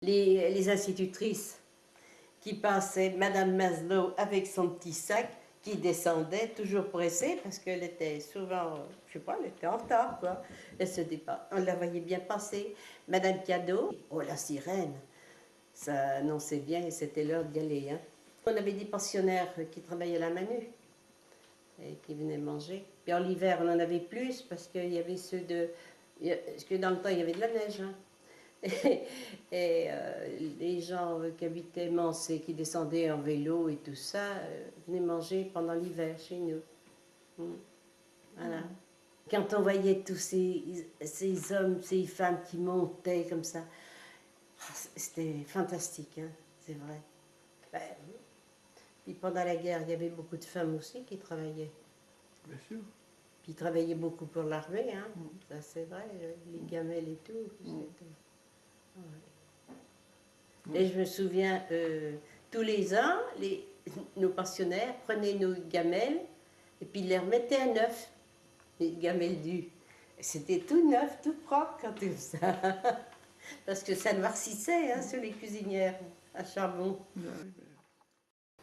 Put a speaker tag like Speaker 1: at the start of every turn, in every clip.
Speaker 1: Les institutrices qui passaient, Madame Maslow avec son petit sac, qui descendait, toujours pressée, parce qu'elle était souvent, je sais pas, elle était en retard, quoi. Elle se dépasse. On la voyait bien passer. Madame Cadeau, oh la sirène, ça annonçait bien et c'était l'heure d'y aller. Hein. On avait des pensionnaires qui travaillaient à la Manu et qui venaient manger. Puis en l'hiver, on en avait plus parce qu'il y avait ceux de... Parce que dans le temps, il y avait de la neige. Hein. Et les gens qui habitaient Mans et qui descendaient en vélo et tout ça venaient manger pendant l'hiver chez nous. Voilà. Quand on voyait tous ces hommes, ces femmes qui montaient comme ça, c'était fantastique, hein, c'est vrai. Ben, puis pendant la guerre, il y avait beaucoup de femmes aussi qui travaillaient.
Speaker 2: Bien sûr.
Speaker 1: Puis ils travaillaient beaucoup pour l'armée, hein, ça c'est vrai, les gamelles et tout. Ouais. Et je me souviens, tous les ans, nos pensionnaires prenaient nos gamelles et puis ils les remettaient à neuf, les gamelles dues. C'était tout neuf, tout propre quand tout ça. Parce que ça noircissait hein, sur les cuisinières à charbon.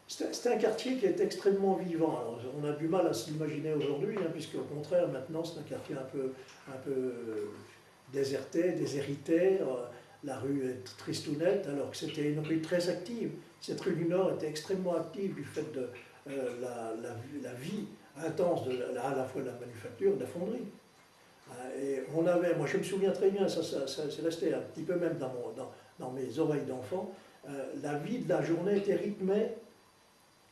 Speaker 3: C'est un quartier qui est extrêmement vivant. Alors, on a du mal à s'imaginer aujourd'hui, hein, puisque au contraire, maintenant, c'est un quartier un peu déserté, déshérité. La rue est tristounette, alors que c'était une rue très active. Cette rue du Nord était extrêmement active du fait de la vie intense à la fois de la manufacture et de la fonderie. Et on avait, moi je me souviens très bien, ça c'est resté un petit peu même dans mes oreilles d'enfant, la vie de la journée était rythmée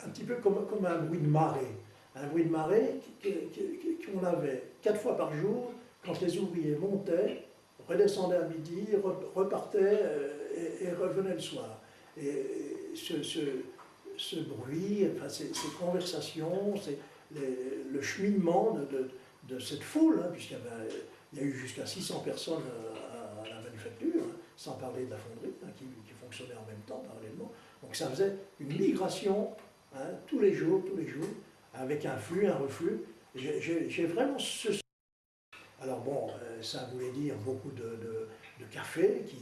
Speaker 3: un petit peu comme un bruit de marée. Un bruit de marée qu'on avait 4 fois par jour, quand les ouvriers montaient, redescendaient à midi, repartaient et revenaient le soir. Et ce bruit, enfin, ces conversations, le cheminement de cette foule, hein, puisqu'il y a eu jusqu'à 600 personnes à la manufacture, hein, sans parler de la fonderie, hein, qui fonctionnait en même temps parallèlement. Donc ça faisait une migration hein, tous les jours, avec un flux, un reflux. J'ai vraiment ce... Alors bon, ça voulait dire beaucoup de cafés qui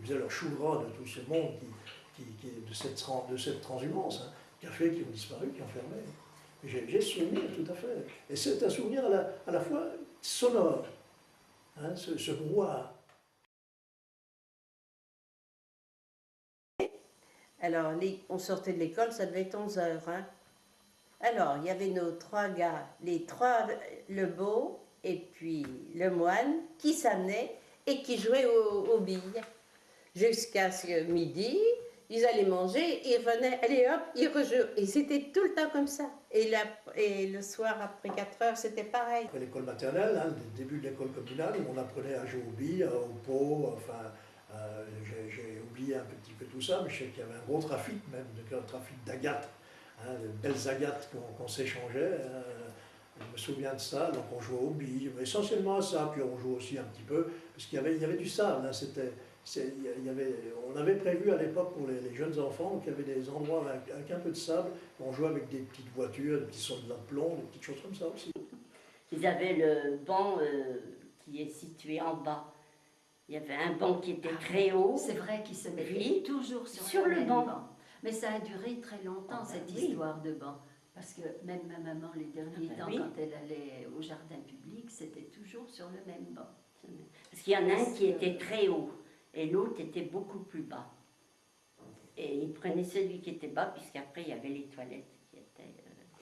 Speaker 3: faisaient leur chou gras de tout ce monde de cette transhumance. Hein. Cafés qui ont disparu, qui ont fermé. J'ai ce souvenir, tout à fait. Et c'est un souvenir à la fois sonore, hein, ce brouhaha.
Speaker 1: Alors, on sortait de l'école, ça devait être 11 heures. Hein. Alors, il y avait nos 3 gars, les 3, le beau et puis le moine, qui s'amenaient et qui jouaient aux billes. Jusqu'à ce midi, ils allaient manger, ils revenaient, allez hop, ils rejouaient. Et c'était tout le temps comme ça. Et le soir, après 4 heures, c'était pareil.
Speaker 3: Après l'école maternelle, hein, le début de l'école communale, où on apprenait à jouer aux billes, au pot, enfin, j'ai oublié un petit peu tout ça, mais je sais qu'il y avait un gros trafic, même, un trafic d'agates, hein, de belles agates qu'on s'échangeait. Je me souviens de ça, donc on jouait aux billes, mais essentiellement à ça, puis on jouait aussi un petit peu, parce qu'il y avait du sable, hein, on avait prévu à l'époque pour les jeunes enfants qu'il y avait des endroits avec un peu de sable, on jouait avec des petites voitures, des petits soldats de plomb, des petites choses comme ça aussi.
Speaker 4: Ils avaient le banc qui est situé en bas. Il y avait un banc qui était très haut.
Speaker 5: C'est vrai qu'il se mettait toujours sur le banc. Mais ça a duré très longtemps, cette histoire de banc. Parce que même ma maman, les derniers temps, quand elle allait au jardin public, c'était toujours sur le même banc.
Speaker 4: Parce qu'il y en a un qui était très haut et l'autre était beaucoup plus bas. Et il prenait celui qui était bas, puisqu'après il y avait les toilettes qui étaient